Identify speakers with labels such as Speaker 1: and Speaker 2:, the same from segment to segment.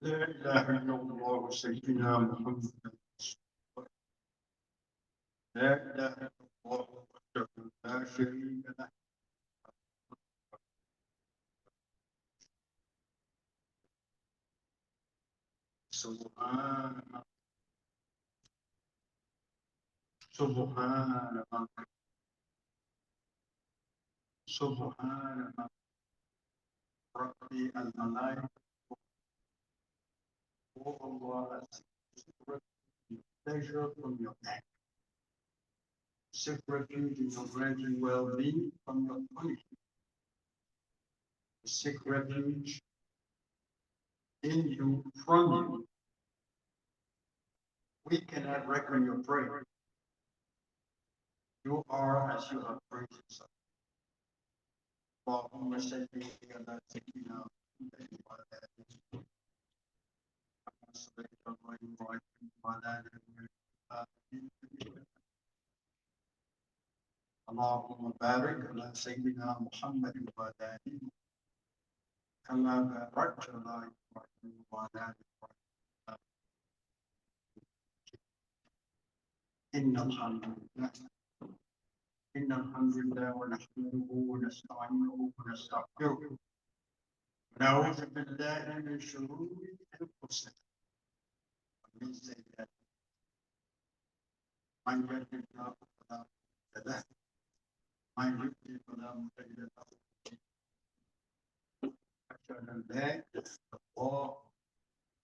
Speaker 1: لا إله إلا الله سيدنا محمد رسول الله. لا إله إلا الله وحده لا شريك له. سبحان سبحان سبحان ربي الملائكة. Oh Allah, I seek your pleasure from your act. Seek refuge in your greater well-being from your punishment. Seek refuge in you from you. We cannot reckon your prayer. You are as you have praised yourself. اللهم صل على سيدنا محمد وعلى آله كما صليت على إبراهيم وعلى آل إبراهيم. اللهم بارك على سيدنا محمد وعلى آله كما باركت على إبراهيم وعلى آل إبراهيم. إن الحمد لله ونحمده ونستعينه ونستغفره ونعوذ بالله من شرور أنفسنا ومن سيئات. من يهد الله فلا مضل له ومن يضلل فلا مضل له. أشهد أن لا إله إلا الله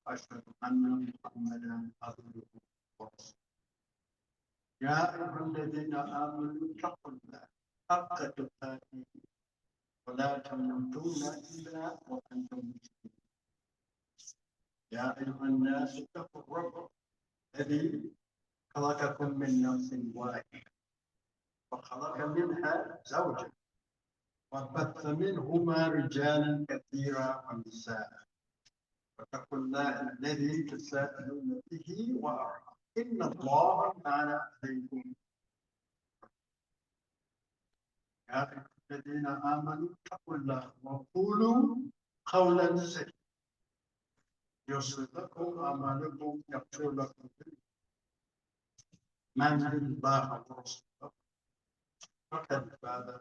Speaker 1: وأشهد أن محمدا عبده ورسوله. يا أيها الذين آمنوا اتقوا الله حق تقاته ولا تموتن إلا وأنتم مسلمون. يا أيها الناس اتقوا ربكم الذي خلقكم من نفس واحدة وخلق منها زوجا وبث منهما رجالا كثيرا ونساء واتقوا الله الذي تساءلون به وأرحم إن الله كان عليكم. يا أيها الذين آمنوا اتقوا الله وقولوا قولا سديدا يصلح لكم أعمالكم يغفر لكم من يطع الله ورسوله فقد فاز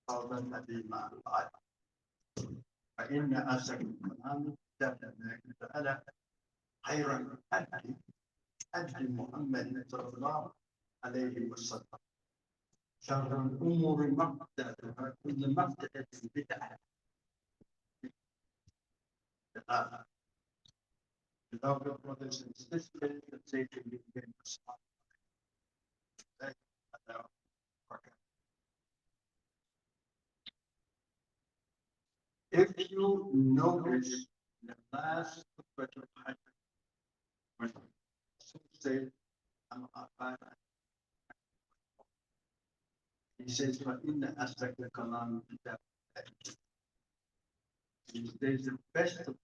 Speaker 1: فوزا عظيما. فإن أصدق الكلام كتاب الله تعالى خير الهدي هدي محمد صلى الله عليه وسلم. شر الأمور محدثاتها كل محدثة بدعة. Beloved brothers and sisters, let's say to me again, if you notice the last question when said, he says, فَإِنَّ أَصْدَقَ الْكَلَامِ كِتَابُ اللَّهِ. He says the best of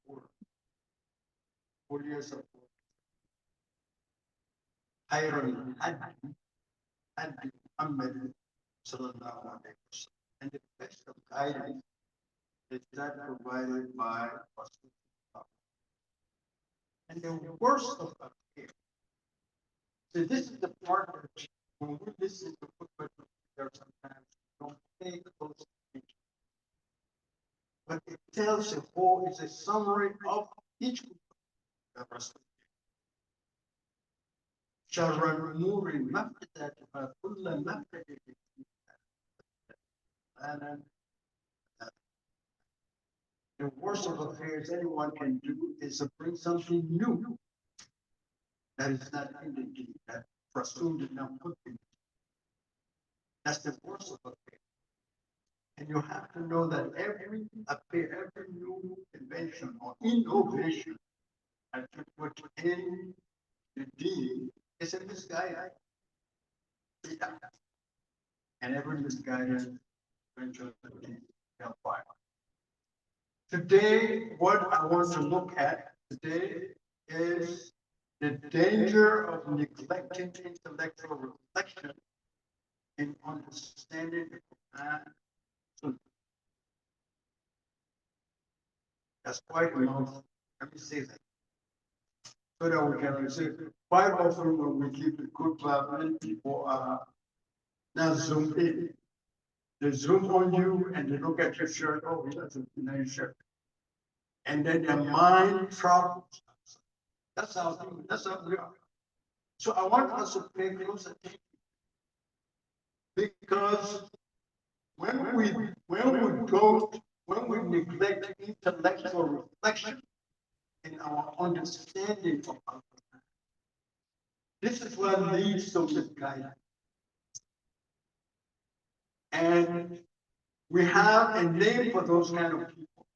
Speaker 1: all years of خير الهدي هدي محمد صلى الله عليه وسلم. And the best of guidance is that provided by Rasulullah. And the worst of affairs. So this is the part that when we listen to Khutbah, there sometimes we don't pay close attention. But it tells you whole is a summary of each Khutbah. شر الأمور محدثاتها كل محدثة بدعة. The worst of affairs anyone can do is to bring something new that is not in the deen, that Rasul did not put in. That's the worst of affairs. And you have to know that every affair, every new invention or innovation that you put in the deen is a misguidance. And every misguidance eventually leads to hellfire. Today, what I want to look at today is the danger of neglecting intellectual reflection in understanding the Quran. That's quite a mouthful. Let me say that. so that we can receive. Quite often when we keep the Khutbah, many people are now zoomed in. They zoom on you and they look at your shirt. Oh, that's a nice shirt. And then their mind travels. That's how we are. So I want us to pay close attention because when we neglect intellectual reflection in our understanding of our life, this is what leads to misguidance. And we have a name for those kind of people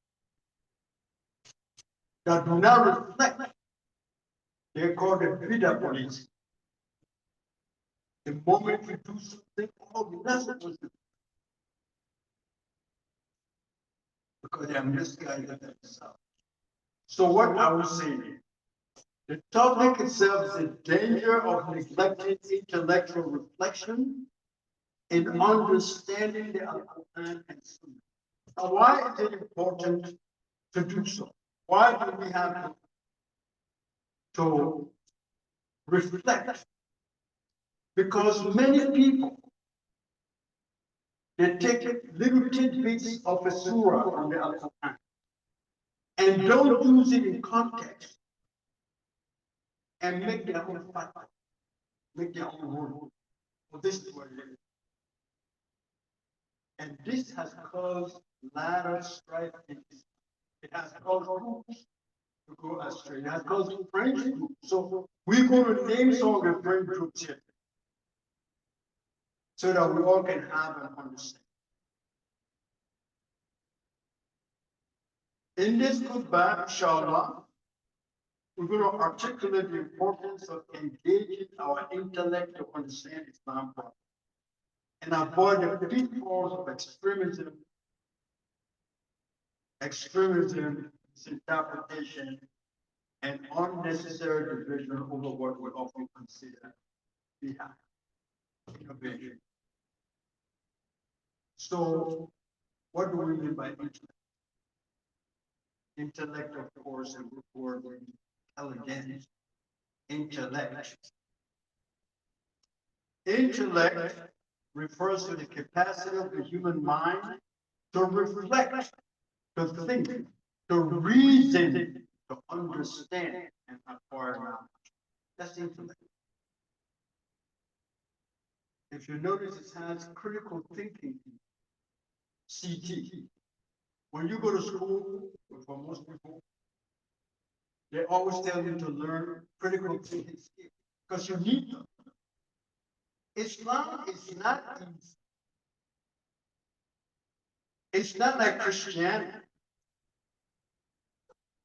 Speaker 1: that do not reflect. They're called the Bida police. The moment you do something, oh, you're not supposed to, because they are misguided themselves. So what I was saying, the topic itself is the danger of neglecting intellectual reflection in understanding the Al-Quran and Sunnah. Now, why is it important to do so? Why do we have to reflect? Because many people, they take little tidbits of a surah from the Al-Quran and don't use it in context and make their own fatwa, make their own rule. Well, this is what it is. And this has caused a lot of strife in Islam. It has caused groups to go astray. It has caused French groups. So we're going to name some of the French groups here so that we all can have an understanding. In this khutbah, inshallah, we're going to articulate the importance of engaging our intellect to understand Islam properly and avoid the pitfalls of extremism, misinterpretation, and unnecessary division over what we often consider jihad, innovation. So, what do we mean by intellect? Intellect, of course, is the word intelligence. Intellect. Intellect refers to the capacity of the human mind to reflect, to think, to reason, to understand, and acquire knowledge. That's intellect. If you notice, it has critical thinking, CT. When you go to school, for most people, they always tell you to learn critical thinking skills because you need them. Islam is not easy. It's not like Christianity.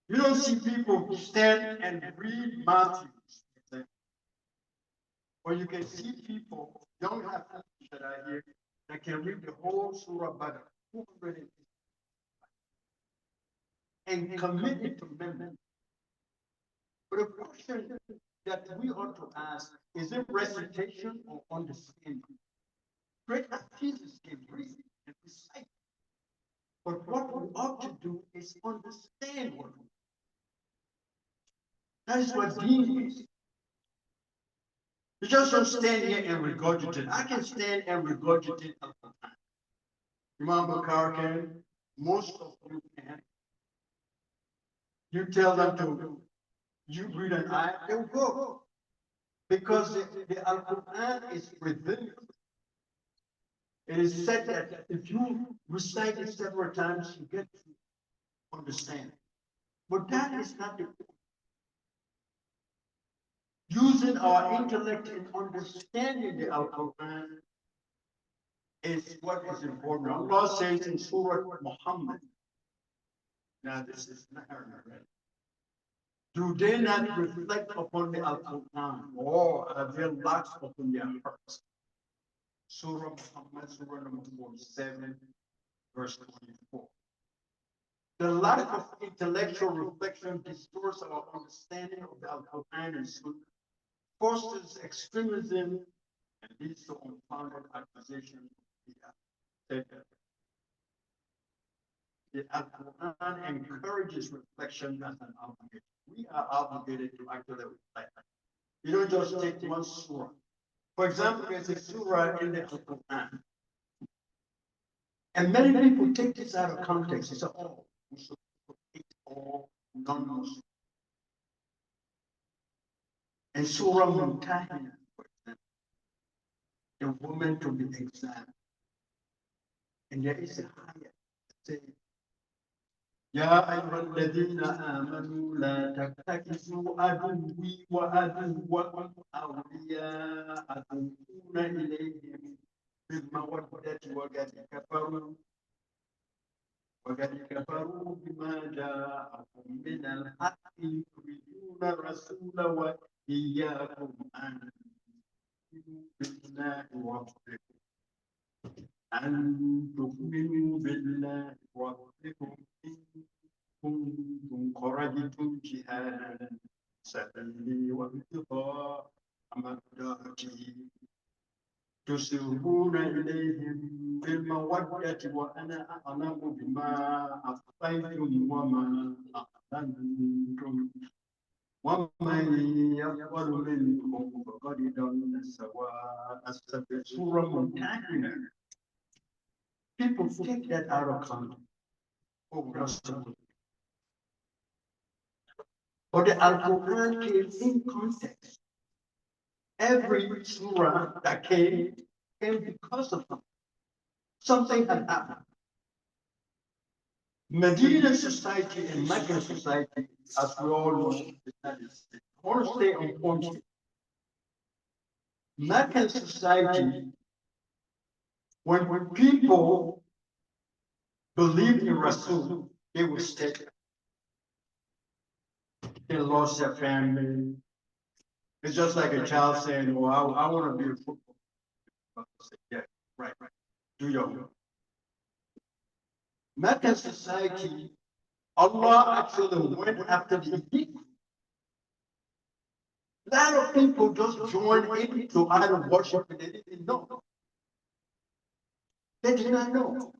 Speaker 1: You don't see people stand and read Matthew. Or you can see people, young athletes that are here, that can read the whole Surah Baqarah, 200 and commit it to memory. But the question that we ought to ask, is it recitation or understanding? Great athletes can read and recite. But what we ought to do is understand what we do. That is what deen is. You just don't stand here and regurgitate. I can stand and regurgitate all the time. Imam Bakar can, most of you can. You tell them to, you read an ayah, they will go. Because the Al-Quran is within you. It is said that if you recite it several times, you get to understand. But that is not the point. Using our intellect in understanding the Al-Quran is what is important. Allah says in Surah Muhammad, now this is not right? Do they not reflect upon the Al-Quran, or are there locks upon their hearts? Surah Muhammad, Surah number 47, verse 24. The lack of intellectual reflection distorts our understanding of the Al-Quran and Sunnah, fosters extremism, and leads to unfounded accusations. The Quran encourages reflection as an obligation. We are obligated to actually reflect. You don't just take one surah. For example, there's a surah in the Quran, and many people take this out of context. They say, "Oh, we should protect all non-Muslims." And Surah Mumtahina, for example, the woman to be examined, and there is a higher saying, يا أيها الذين آمنوا لا تتخذوا عدوي وعدوكم أولياء تلقون إليهم بالمودة وقد كفروا بما جاءكم من الحق يخرجون الرسول وإياكم أن تؤمنوا بالله ربكم إن كنتم خرجتم جهادا سبيلي وابتغاء مرضاتي تسرون إليهم بالمودة وأنا أعلم بما أخفيتم وما أعلنتم ومن يفعل منكم فقد ضل سواء السبيل. Surah Mumtahina. People take that out of context. Oh, that's so. But the Al-Quran came in context. Every surah that came because of something had happened. Medina society and Meccan society, as we all know, I want to stay on point. Meccan society, when people believed in Rasul, they would stay. They lost their family. It's just like a child saying, "Oh, I want to be a football player." Yeah, right. Do your work. Meccan society, Allah actually went after the elite. A lot of people just joined into idol worship and they didn't know. They did not know.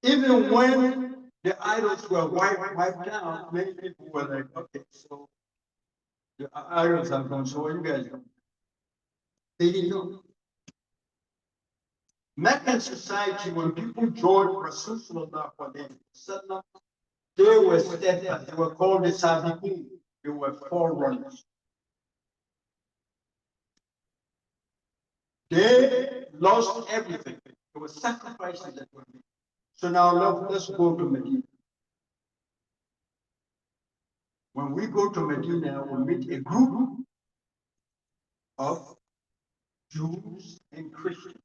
Speaker 1: Even when the idols were wiped out, many people were like, "Okay, so the idols are gone, so what you guys do?" They didn't know. Meccan society, when people joined Rasulullah, they were steadfast. They were called the Sabiqun. They were forerunners. They lost everything. There were sacrifices that were made. So now let's go to Medina. When we go to Medina, we meet a group of Jews and Christians.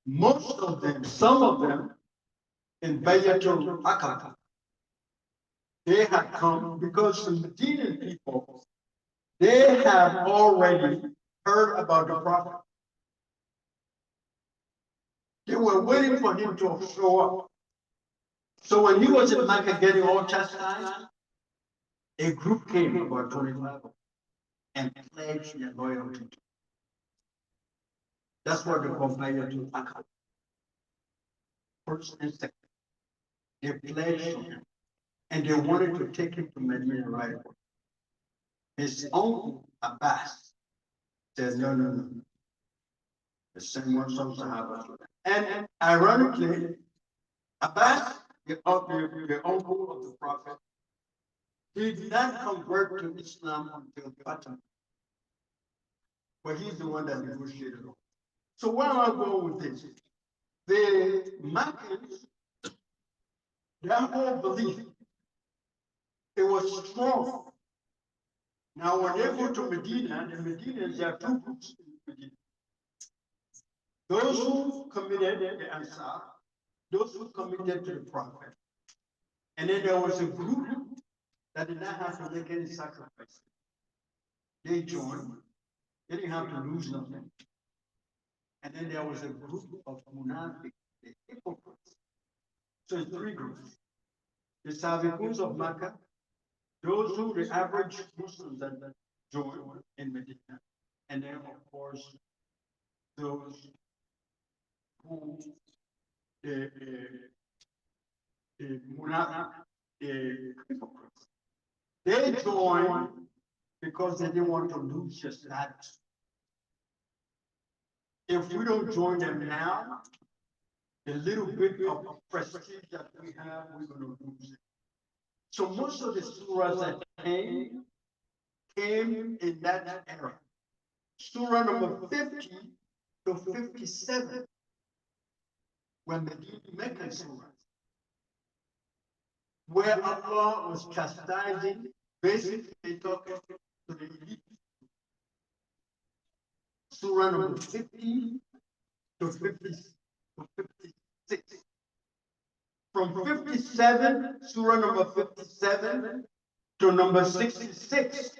Speaker 1: Most of them, some of them, in Bayatul Aqaba, they had come because the Medinan people, they have already heard about the Prophet. They were waiting for him to show up. So when he was in Mecca getting all chastised, a group came, about 25, and pledged their loyalty to him. That's what they call Bayatul Aqaba. First and second. They pledged to him, and they wanted to take him to Medina right away. His uncle, Abbas, said, no. The same one some Sahaba. And ironically, Abbas, the uncle of the Prophet, did not convert to Islam until Fatah. But he's the one that negotiated. So where am I going with this? The Meccans, their whole belief, it was strong. Now, when they go to Medina, the Medinas, there are two groups in Medina. Those who committed the Ansar, those who committed to the Prophet. And then there was a group that did not have to make any sacrifice. They joined, they didn't have to lose nothing. And then there was a group of Munafiq, the hypocrites. So it's three groups. The Sabiquns of Makkah, those who the average Muslims that joined in Medina, and then of course those who the the hypocrites. They joined because they didn't want to lose their status. If we don't join them now, the little bit of prestige that we have, we're going to lose it. So most of the surahs that came in that era. Surah number 50 to 57 when the Meccan surah, where Allah was chastising, basically talking to the elite. Surah number 50 to 56. From 57, Surah number 57 to number 66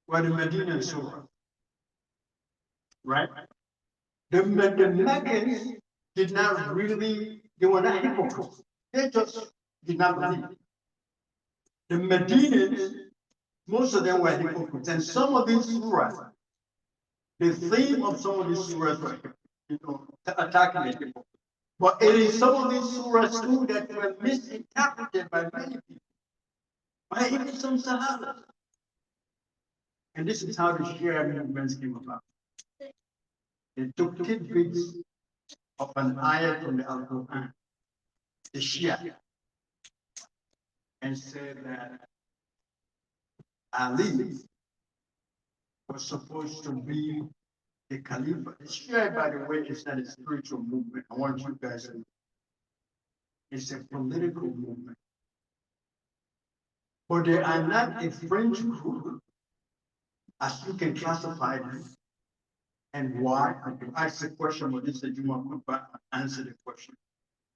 Speaker 1: were the Medinan Surah. Right? The Meccans did not really, they were not hypocrites. They just did not believe. The Medinans, most of them were hypocrites. And some of these surahs, the theme of some of these surahs were, attacking the people. But it is some of these surahs too that were misinterpreted by many people, by even some Sahabas. And this is how the Shia movements came about. They took tidbits of an ayah from the Al-Quran, the Shia, and said that Ali was supposed to be the Caliph. The Shia, by the way, is not a spiritual movement. I want you guys to know. It's a political movement. But they are not a fringe group, as you can classify them. And why? I ask the question, but this is Jumu'ah, answer the question.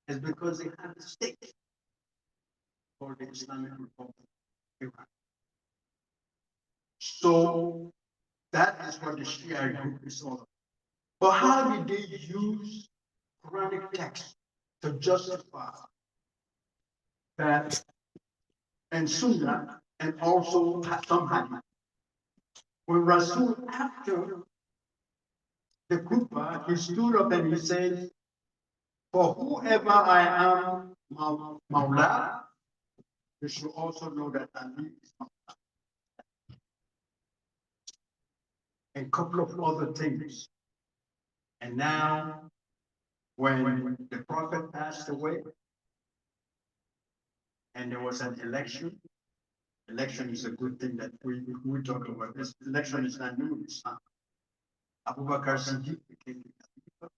Speaker 1: It's because they have a stake for the Islamic Republic of Iran. So that is what the Shia group is all about. But how did they use Quranic text to justify that and Sunnah and also some hadith? When Rasul, after the Khutbah, he stood up and he said, for whoever I am, Mawla, you should also know that Ali is Mawla. And a couple of other things. And now, when the Prophet passed away, and there was an election, election is a good thing that we talk about. This election is not new in Islam. Abu Bakr Siddiq became the Khalifa.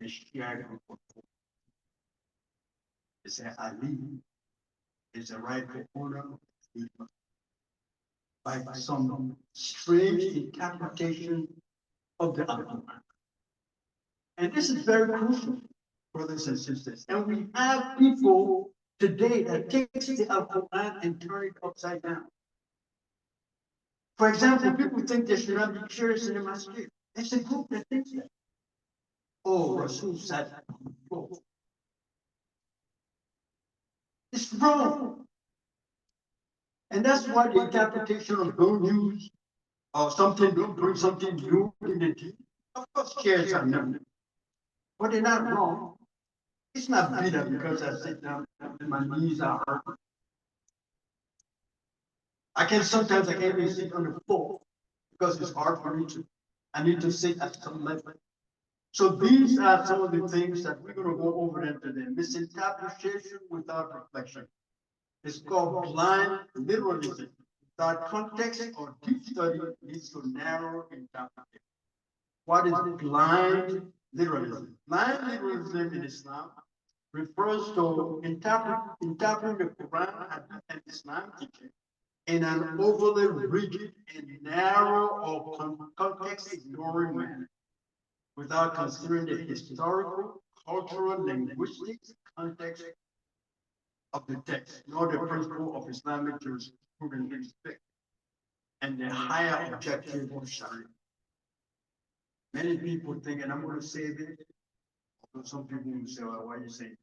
Speaker 1: The Shia group of four. They say Ali is the rightful owner of the Khalifa. By some strange interpretation of the Quran. And this is very crucial, brothers and sisters. And we have people today that takes the Quran and turn it upside down. For example, people think there should not be chairs in the masjid. There's a group that thinks that. Oh, Rasul said, oh. It's wrong. And that's why the interpretation of don't use or something, don't bring something new in the deen. Of course, chairs are new, but they're not wrong. It's not bitter because I sit down and my knees are hurt. I can't even sit on the floor because it's hard for me to. I need to sit at some level. So these are some of the things that we're going to go over them today. Misinterpretation without reflection. It's called blind literalism. Without context or deep study leads to narrow interpretation. What is blind literalism? Blind literalism in Islam refers to interpreting the Quran and Islam teaching in an overly rigid and narrow or context ignoring manner, without considering the historical, cultural, linguistic context of the text, nor the principle of Islamic jurisprudence and the higher objective of Sharia. Many people think, and I'm going to say this, although some people will say, well, why are you saying?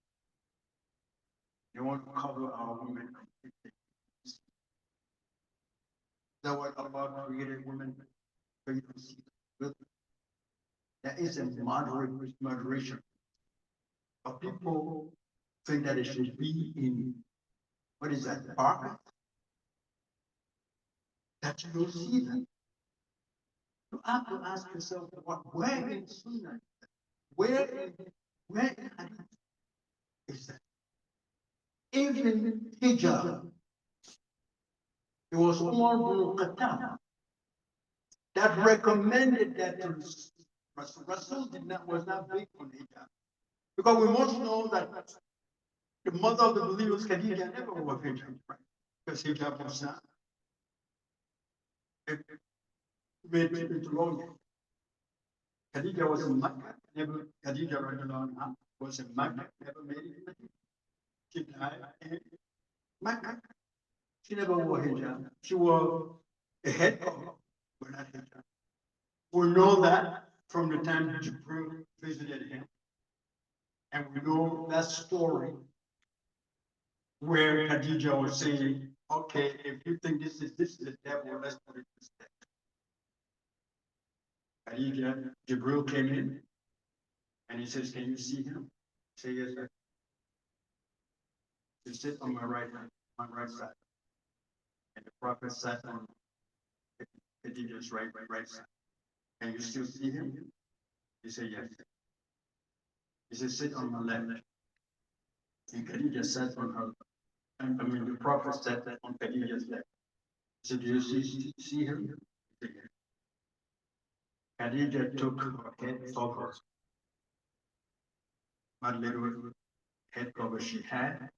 Speaker 1: They want to cover our women. Is that what Allah created women? For you to see. There is a moderation. But people think that it should be in, what is that, park? That you don't see that. You have to ask yourself, where in Sunnah, where is that? Even hijab, it was Umar bin Khattab that recommended that to Rasul. Rasul was not big on hijab. Because we must know that the mother of the believers, Khadija, never wore hijab, right? Because hijab was not made into law yet. Khadija was in Makkah, never, Khadija was in Makkah, never made it in Medina. She died in Makkah. She never wore hijab. She wore a head cover, but not hijab. We know that from the time Jibril visited him. And we know that story where Khadija was saying, okay, if you think this is the devil, let's put it this way. Khadija, Jibril came in and he says, can you see him? Say yes, sir. He sit on my right hand, my right side. And the prophet sat on Khadija's right side. Can you still see him? He said, yes. He said, sit on my left. And Khadija sat on her, and the prophet sat on Khadija's left. He said, do you see him? He said, yes. Khadija took her head cover, what little head cover she had,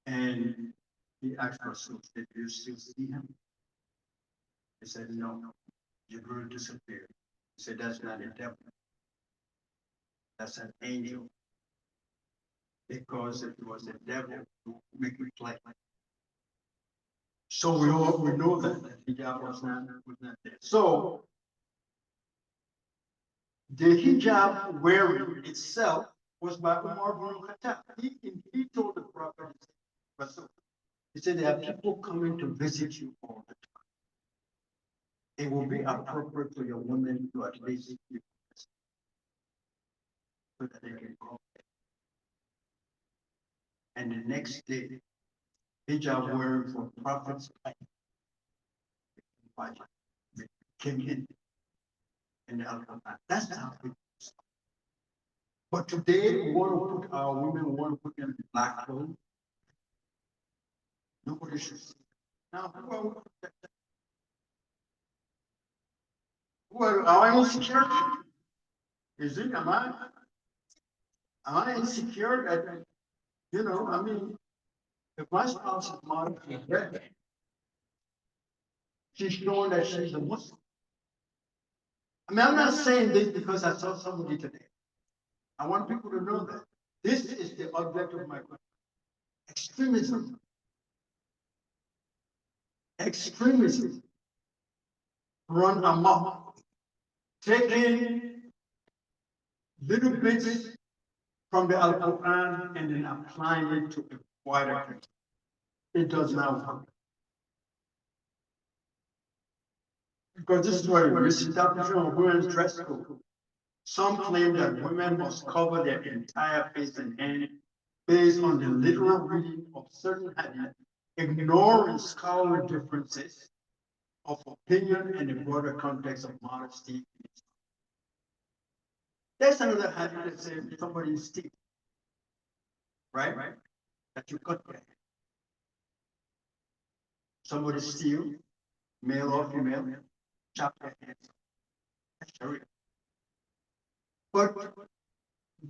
Speaker 1: and he asked Rasul, did you still see him? He said, no. Jibril disappeared. He said, that's not a devil. That's an angel. Because if it was a devil, it would make it like. So we know that hijab was not there. So the hijab wearing itself was by Umar bin Khattab. He told the Prophet, he said, there are people coming to visit you all the time. It will be appropriate for your women to at least give so that they can go. And the next day, hijab wearing for Prophet's wife came in the Al-Quran. That's how it is. But today, we want to put our women, we want to put them in black clothes. Nobody should see. Now, am I insecure? Is it? Am I insecure that, if my spouse is modern, she's showing that she's a Muslim. I'm not saying this because I saw somebody today. I want people to know that this is the object of my question. Extremism. Extremism. Run amok. Taking little bits from the Al-Quran and then applying it to a wider context. It does not work. Because this is where misinterpretation of women's dress code. Some claim that women must cover their entire face and hand based on the literal reading of certain hadith, ignoring scholarly differences of opinion and the broader context of modesty. There's another hadith that says somebody is steep, right? That you cut there. Somebody steal, male or female, chop their hands. That's Sharia. But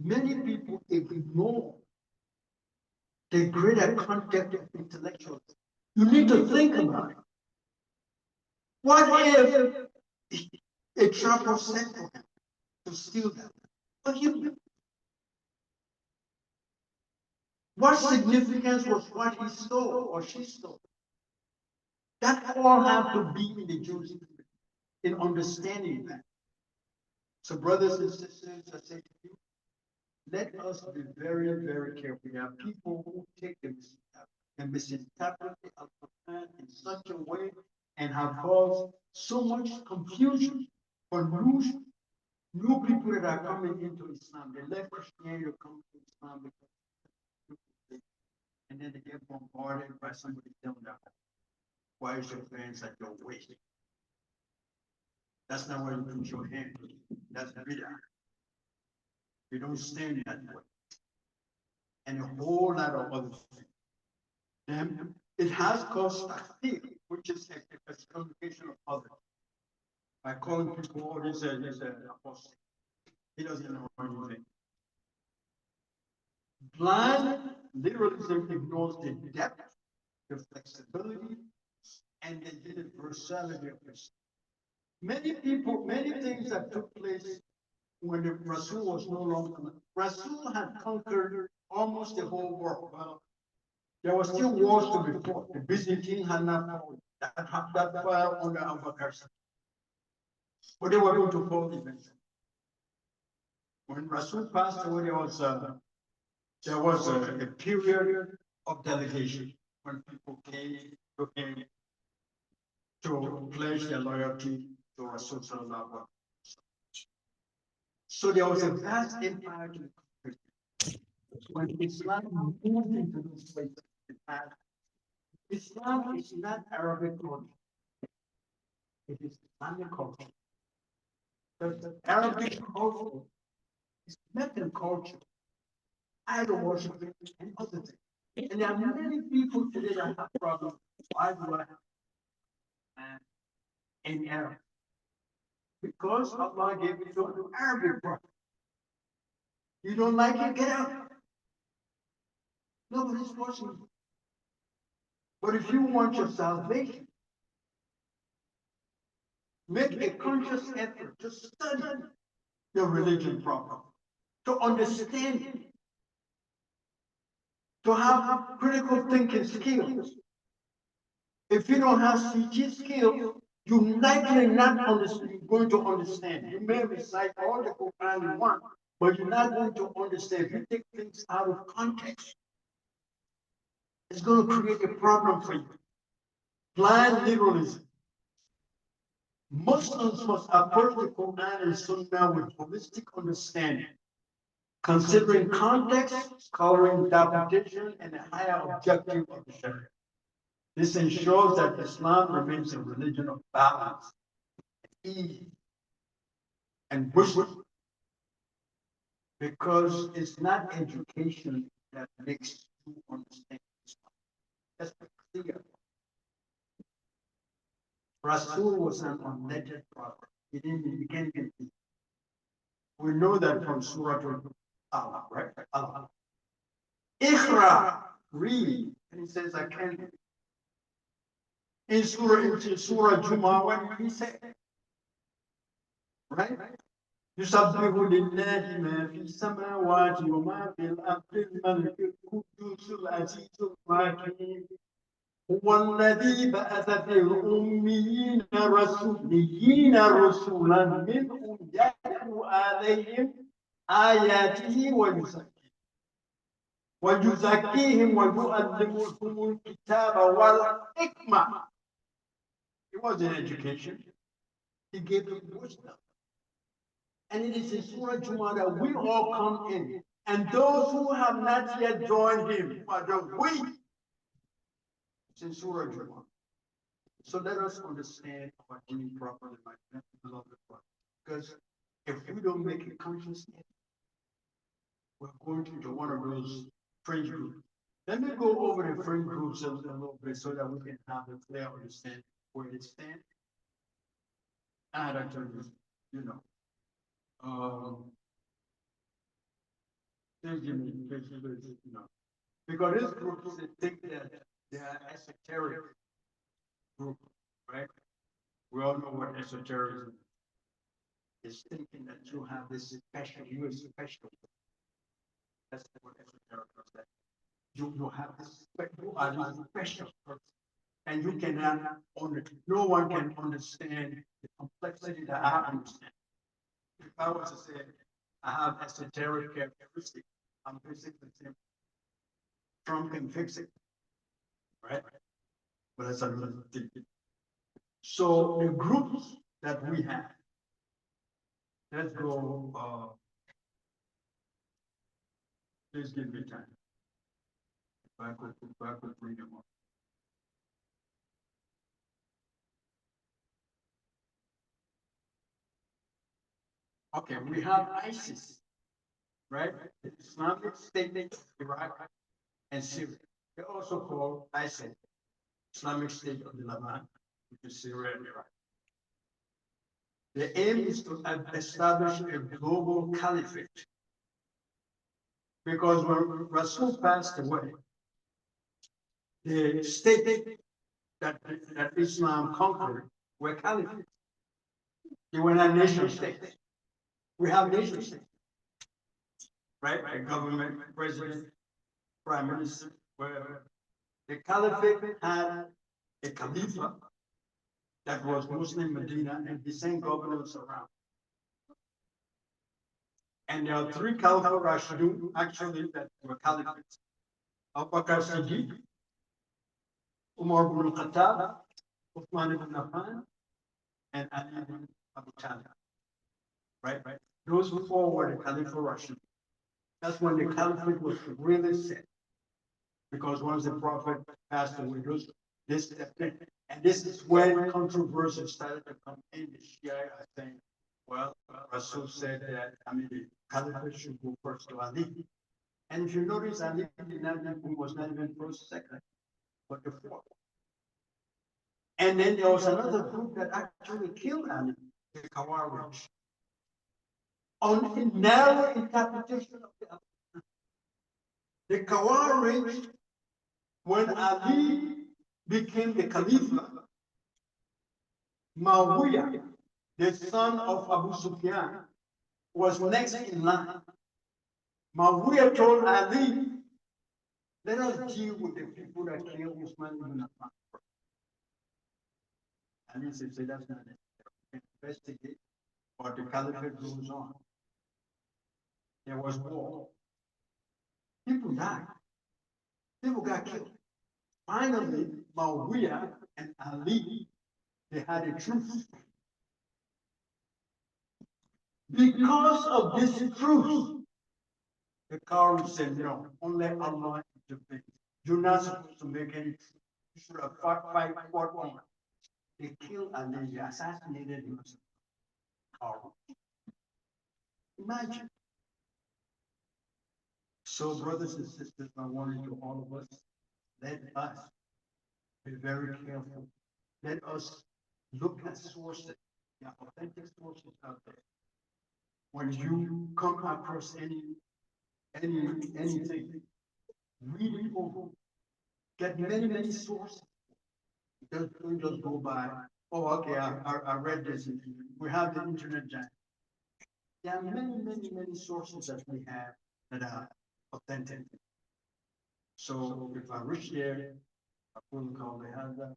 Speaker 1: many people ignore the greater context of intellectuals. You need to think about it. What if a trapper sent for him to steal them? What significance was what he stole or she stole? That all have to be in the jurisdiction in understanding that. So, brothers and sisters, I say to you, let us be very, very careful. There are people who take and misinterpret the Al-Quran in such a way and have caused so much confusion, confusion, new people that are coming into Islam, they left Christianity to come to Islam because, and then they get bombarded by somebody telling them, why is your hands at your waist? That's not where you put your hand. That's bid'ah. You don't stand that way. And a whole lot of other things. Then it has caused takfir, which is a communication of others. By calling people, oh, this is an apostle. He doesn't know anything. Blind literalism ignores the depth, the flexibility, and the universality of this. Many people, many things that took place when the Rasul was no longer. Rasul had conquered almost the whole world. Well, there were still wars to be fought. The Byzantine had not fallen. That fell under Abubakar. But they were going to fall eventually. When Rasul passed away, there was a period of delegation when people came to him to pledge their loyalty to Rasul Sallallahu Alaihi Wasallam. So there was a vast empire to be conquered. When Islam moved into those places, Islam is not Arabic culture. It is Islamic culture. The Arabic culture is Meccan culture, idol worshiping, and other things. And there are many people today that have problems. Why do I have in Arabic? Because Allah gave it to an Arabic prophet. You don't like it, get out. Nobody's forcing you. But if you want your salvation, make a conscious effort to study your religion properly, to understand it, to have critical thinking skills. If you don't have CG skills, you're likely not going to understand. You may recite all the Quran you want, but you're not going to understand. If you take things out of context, it's going to create a problem for you. Blind literalism. Muslims must approach the Quran and Sunnah with holistic understanding, considering context, scholarly interpretation, and the higher objective of the Sharia. This ensures that Islam remains a religion of balance, ease, and wisdom, because it's not education that makes you understand Islam. That's clear. Rasul was an unlettered prophet. He can't even read. We know that from Surah Allah, right? Allah. Ikhra, read. And he says, I can't. In Surah Jumu'ah, what did he say? Right? يسبح لله ما في السماوات وما في الأرض الملك القدوس العزيز الحكيم هو الذي بعث في الأميين رسولا منهم يتلو عليهم آياته ويزكيهم ويعلمهم الكتاب والحكمة. It wasn't education. He gave them wisdom. And it is in Surah Jumu'ah that we all come in. And those who have not yet joined him, who are the we, it's in Surah Jumu'ah. So let us understand our deen properly, my beloved brother. Because if we don't make a conscious effort, we're going into one of those fringe groups. Let me go over the fringe groups a little bit so that we can have a clear understanding where they stand. And actually, you know. Because this group they think that they are esoteric group, right? We all know what esotericism is. Thinking that you have this special, you are special. That's what esotericism is. You have this, you are this special person. And you cannot, no one can understand the complexity that I understand. If I was to say, I have esoteric characteristics, I'm basically saying, Trump can fix it, right? But that's another thing. So the groups that we have, Let's go, please give me time. If I could bring them up. Okay, we have ISIS, right? The Islamic State of Iraq and Syria. They also call ISIL, Islamic State of the Levant, which is Syria and Iraq. The aim is to establish a global caliphate. Because when Rasul passed away, the state that Islam conquered were caliphates. They were not nation states. We have nation states, right? A government, president, prime minister, wherever. The caliphate had a khalifa that was Muslim Medina and the same governors around. And there are three Khalifa Rashidun actually that were caliphates. Abu Bakr Siddiq, Umar ibn Khattab, Osman ibn Affan, and Ali ibn Abu Talib. Right? Those four were the Khalifa Rashidun. That's when the caliphate was really set. Because once the prophet passed away, this stepped in. And this is when controversy started to come in. The Shia are saying, well, Rasul said that, the caliphate should go first to Ali. And if you notice, Ali was not even first, second, but the fourth. And then there was another group that actually killed Ali, the Khawarij. On a narrow interpretation of the Khawarij, when Ali became the Khalifa, Muawiyah, the son of Abu Sufyan, was next in line. Muawiyah told Ali, let us deal with the people that killed Osman ibn Affan. Ali said, that's not necessary. Investigate, but the caliphate goes on. There was war. People died. People got killed. Finally, Muawiyah and Ali, they had a truce. Because of this truce, the Qur'an said, no, only Allah intervenes. You're not supposed to make any truce. You should have fought on. They killed Ali, they assassinated him. Imagine. So, brothers and sisters, I wanted to all of us, let us be very careful. Let us look at sources, the authentic sources out there. When you come across anything, read it over. Get many sources. Don't just go by, oh, okay, I read this. We have the internet giant. There are many sources that we have that are authentic. So if I reach there, I will call the hazard.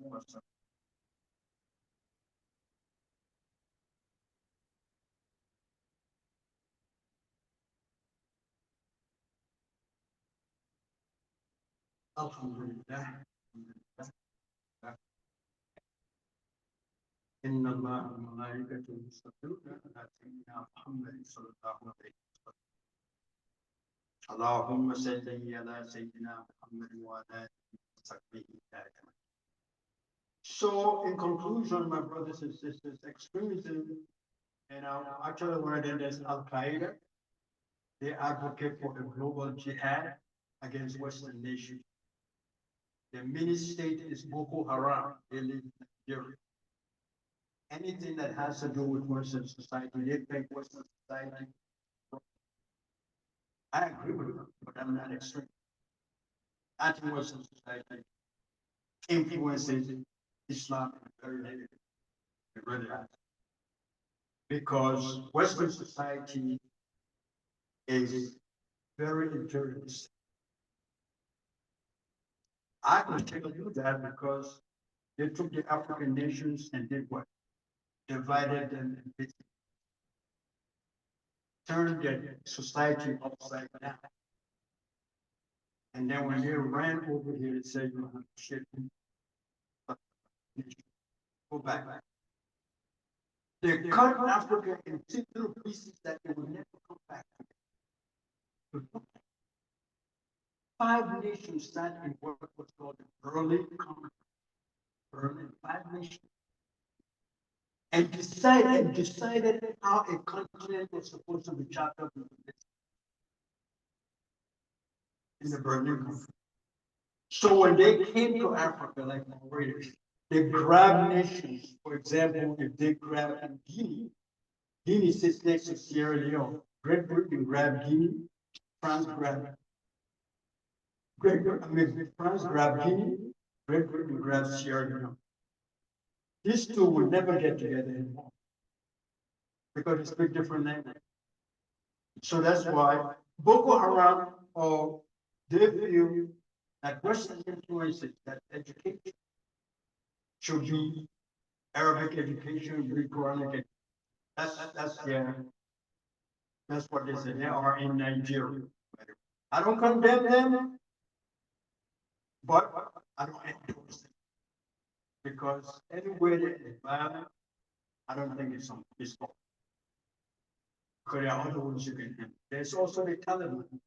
Speaker 1: Alhamdulillah. إن الله وملائكته يصلون على سيدنا محمد صلى الله عليه وسلم. اللهم صل على سيدنا محمد وعلى آله وصحبه أجمعين. So, in conclusion, my brothers and sisters, extremism, actually what it is, Al Qaeda, they advocate for a global jihad against Western nations. The mini state is Boko Haram. They live in Nigeria. Anything that has to do with Western society, they think Western society. I agree with them, but I'm not extreme. Anti-Western society influences Islam very negatively. It really has. Because Western society is very imperialist. I can take a look at that because they took the African nations and did what? Divided them and turned their society upside down. And then when they ran over here, they said, you have to shit. Go back. They cut Africa into little pieces that they will never come back to. 5 nations sat in what was called the Berlin Conference. Berlin, 5 nations. And decided how a continent was supposed to be chopped up in the Berlin Conference. So when they came to Africa, like the British, they grabbed nations. For example, if they grabbed Guinea, Guinea sits next to Sierra Leone. Great Britain grabbed Guinea, France grabbed France grabbed Guinea, Great Britain grabbed Sierra Leone. These two will never get together anymore because they speak different languages. So that's why Boko Haram, or they feel that Western influences, that education should be Arabic education, Greek Quranic. That's what they say. They are in Nigeria. I don't condemn them, but I don't endorse them because anywhere that is violent, I don't think it's on peaceful. Because there are other ones you can handle. There's also the Taliban.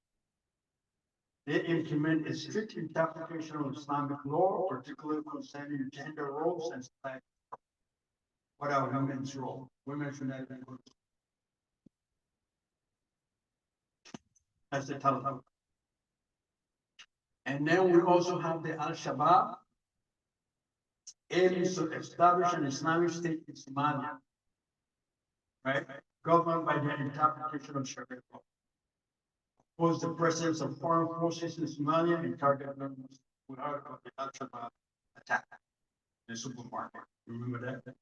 Speaker 1: They implement a strict interpretation of Islamic law, particularly concerning gender roles and society. What are women's role? Women should not be good. That's the Taliban. And then we also have the Al-Shabaab, aiming to establish an Islamic state in Somalia, right? Governed by the interpretation of Sharia law. Oppose the presence of foreign forces in Somalia and target members. We heard about the Al-Shabaab attack in the supermarket. Remember that?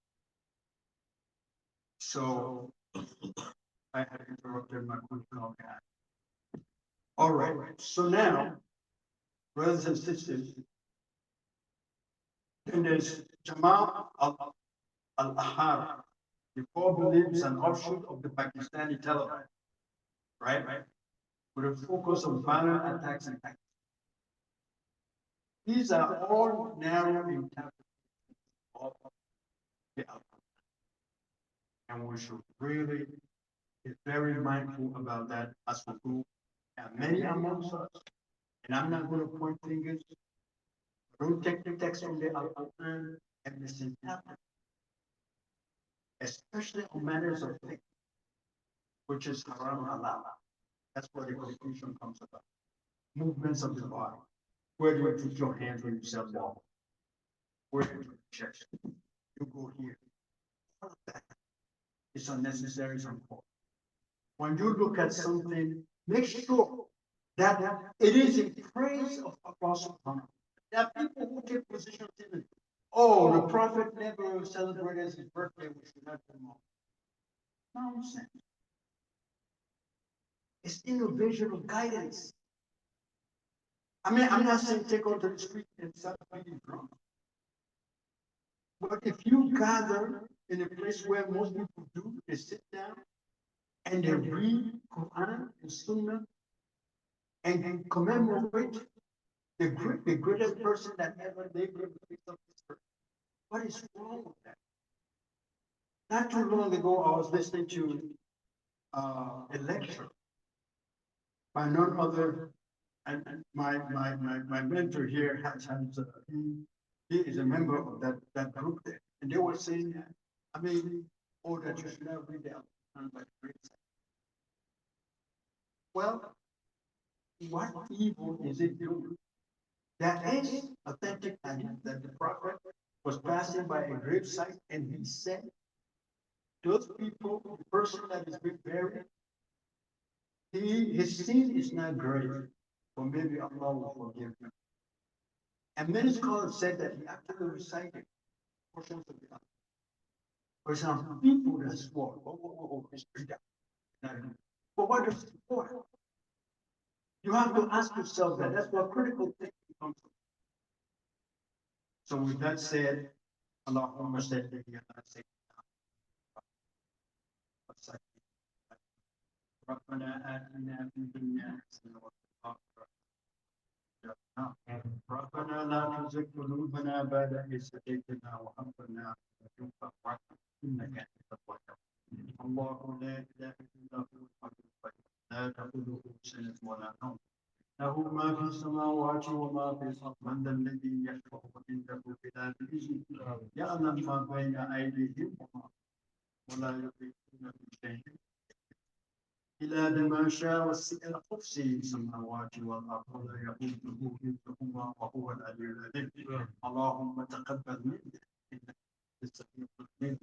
Speaker 1: So I had interrupted my quick call. All right. So now, brothers and sisters, then there's Jamal al-Ahrar, the core beliefs and offshoot of the Pakistani Taliban, right? With a focus on violent attacks and attacks. These are all narrow interpretations of the outcome. And we should really be very mindful about that as we go. And many amongst us, and I'm not going to point fingers, don't take the text from the Al-Quran and misinterpret, especially on matters of faith, which is haram halal. That's where the confusion comes about. Movements of the body. Where do you put your hands when you self-walk? Where do you chest? You go here. All of that is unnecessary and important. When you look at something, make sure that it is in praise of Allah subhanahu wa ta'ala. There are people who take positions in, oh, the Prophet never celebrated his birthday, we should not do more. Nonsense. It's innovation of guidance. I mean, I'm not saying take onto the street and start beating drums. But if you gather in a place where most people do, they sit down and they read Quran and Sunnah and commemorate the greatest person that ever lived in the face of this earth. What is wrong with that? Not too long ago, I was listening to a lecture by none other, and my mentor here he is a member of that group there, and they were saying that, I mean, oh, that you should not read the Quran by the great side. Well, what evil is it doing? That is authentic hadith that the Prophet was passing by a grave site and he said, those people, the person that is being buried, his sin is not great, but maybe Allah will forgive him. And many scholars said that he actually recited portions of the Quran. For example, people that swore, it's bigger. But what does it for? You have to ask yourself that. That's what critical thinking comes from. So with that said, Allahumma salli ala sayyidina ربنا آتنا في الدنيا حسنة وفي الآخرة ربنا لا تزغ قلوبنا بعد إذ هديتنا وهب لنا من لدنك رحمة إنك أنت الوهاب. الله لا إله إلا هو الحي القيوم لا تأخذه سنة ولا نوم له ما في السماوات وما في الأرض من ذا الذي يشفع عنده إلا بإذنه يعلم ما بين أيديهم ولا يحيطون بشيء إلا بما شاء وسع كرسيه السماوات والأرض ولا يئوده حفظهما وهو العلي العظيم. اللهم تقبل منا إنك أنت السميع العليم.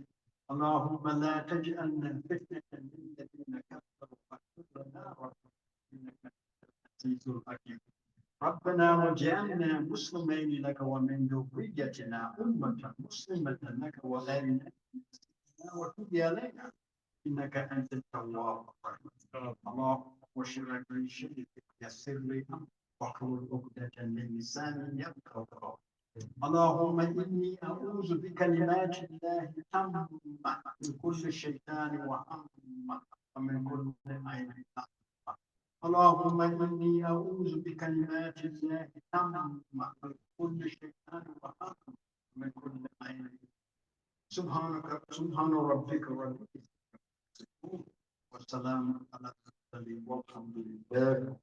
Speaker 1: اللهم لا تجعلنا فتنة للذين كفروا واغفر لنا ربنا إنك أنت العزيز الحكيم. ربنا واجعلنا مسلمين لك ومن ذريتنا أمة مسلمة لك وأرنا وتب علينا إنك أنت التواب الرحيم. اللهم واشرح لي شيء يسر لي أمري واحلل عقدة من لساني يفقهوا قولي. اللهم إني أعوذ بكلمات الله التامة من كل شيطان وهمة ومن كل عين لامة. اللهم إني أعوذ بكلمات الله التامة من كل شيطان وهمة ومن كل عين. سبحان ربك رب العزة والسلام على المرسلين والحمد لله.